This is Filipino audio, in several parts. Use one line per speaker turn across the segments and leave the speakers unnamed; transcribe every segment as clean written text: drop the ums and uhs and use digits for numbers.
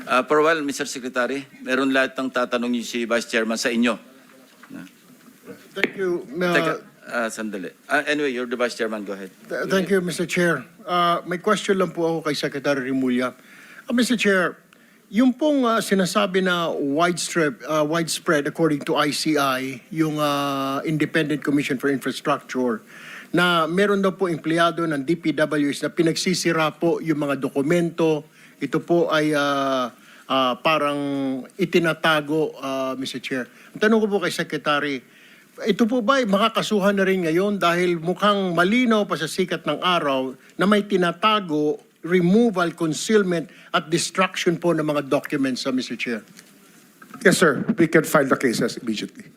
For a while, Mr. Secretary, meron lahat ng tatanong yung si Vice Chairman sa inyo.
Thank you.
Teka, sandali. Anyway, you're the Vice Chairman. Go ahead.
Thank you, Mr. Chair. May question lang po ako kay Secretary Remulla. Mr. Chair, yung pong sinasabi na widespread according to ICI, yung Independent Commission for Infrastructure, na meron daw po empleyado ng DPWH na pinagsisira po yung mga dokumento. Ito po ay parang itinatago, Mr. Chair. Ang tanong ko po kay Secretary, ito po ba ay makakasuhan na rin ngayon dahil mukhang malinaw pa sa sikat ng araw na may tinatago, removal, concealment at destruction po ng mga documents, Mr. Chair?
Yes, sir. We can file the cases immediately.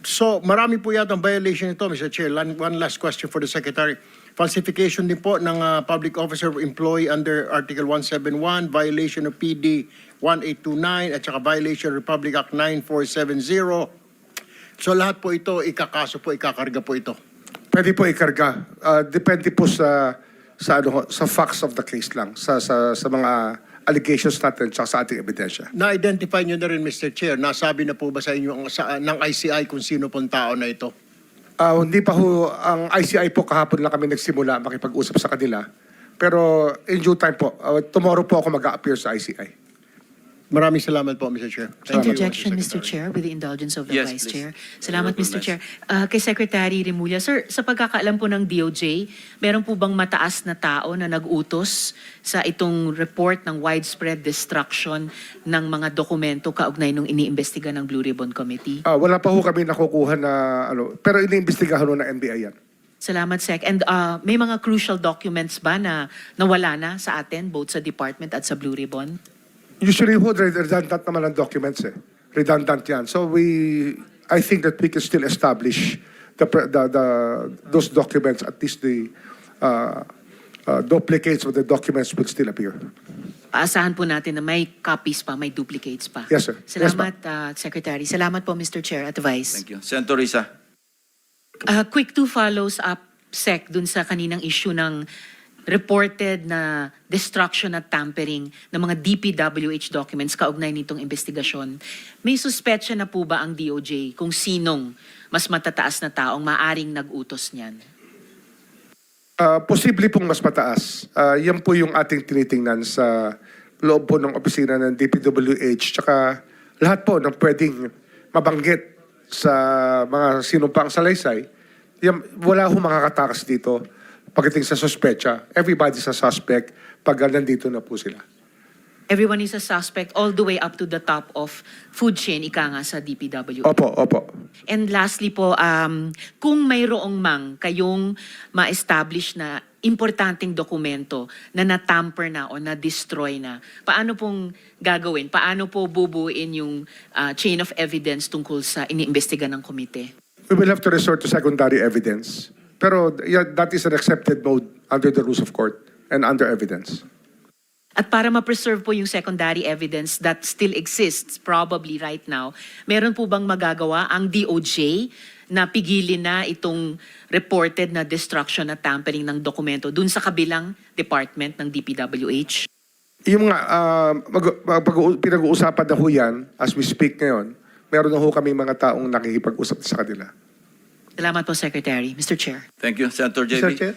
So, marami po yata ang violation ito, Mr. Chair. One last question for the Secretary. Falsification din po ng public officer or employee under Article 171, violation of PD 1829, at saka violation of Republic Act 9470. So, lahat po ito, ikakaso po, ikakarga po ito.
Pwede po ikarga. Depende po sa facts of the case lang, sa mga allegations natin at sa ating ebidensya.
Na-identify nyo na rin, Mr. Chair, nasabi na po ba sa inyo ng ICI kung sino pong tao na ito?
Hindi pa ho, ang ICI po kahapon lang kami nagsimula makipag-usap sa kanila. Pero in due time po, tomorrow po ako mag-a-appear sa ICI.
Maraming salamat po, Mr. Chair. Thank you,
Interjection, Mr.
Secretary.
Chair, with the indulgence of the
Yes,
Vice
please.
Chair. Salamat, Mr.
Recognize.
Chair. Kay Secretary Remulla, sir, sa pagkakaalam po ng DOJ, meron po bang mataas na tao na nag-utos sa itong report ng widespread destruction ng mga dokumento kaugnay nung iniimbestiga ng Blue Ribbon Committee?
Wala pa ho kami nakukuha na pero iniimbestigahan ho ng NBI yan.
Salamat, Sec. And may mga crucial documents ba na nawala na sa atin, both sa department at sa Blue Ribbon?
Usually ho, redundant naman ang documents eh. Redundant yan. So I think that we can still establish those documents, at least the duplicates of the documents will still appear.
Aasahan po natin na may copies pa, may duplicates pa.
Yes, sir. Yes,
Salamat, Secretary. Salamat po, Mr. Chair at Vice.
Thank you. Senator Risa.
Quick two follows up, Sec, dun sa kaninang issue ng reported na destruction at tampering ng mga DPWH documents kaugnay nitong investigasyon. May suspetsya na po ba ang DOJ kung sinong mas matataas na taong maaring nag-utos niyan?
Posible pong mas mataas. Yan po yung ating tinitingnan sa loob po ng opisina ng DPWH. Tsaka lahat po ng pwedeng mabanggit sa mga sinumpang salaysay. Yan, wala ho makakatakas dito pagdating sa suspetsa. Everybody's a suspect pag nandito na po sila.
Everyone is a suspect all the way up to the top of food chain, ika nga sa DPWH.
Opo, opo.
And lastly po, kung mayroong mang kayong ma-establish na importanteng dokumento na natamper na o na-destroy na, paano pong gagawin? Paano po bubuin yung chain of evidence tungkol sa iniimbestiga ng komite?
We will have to resort to secondary evidence. Pero that is an accepted mode under the rules of court and under evidence.
At para ma-preserve po yung secondary evidence that still exists probably right now, meron po bang magagawa ang DOJ na pigilin na itong reported na destruction at tampering ng dokumento dun sa kabilang department ng DPWH?
Yung nga, pinag-uusapan na ho yan, as we speak ngayon, meron na ho kami mga taong nakikipag-usap sa kanila.
Salamat po, Secretary. Mr. Chair.
Thank you. Senator JB.
Mr. Chair.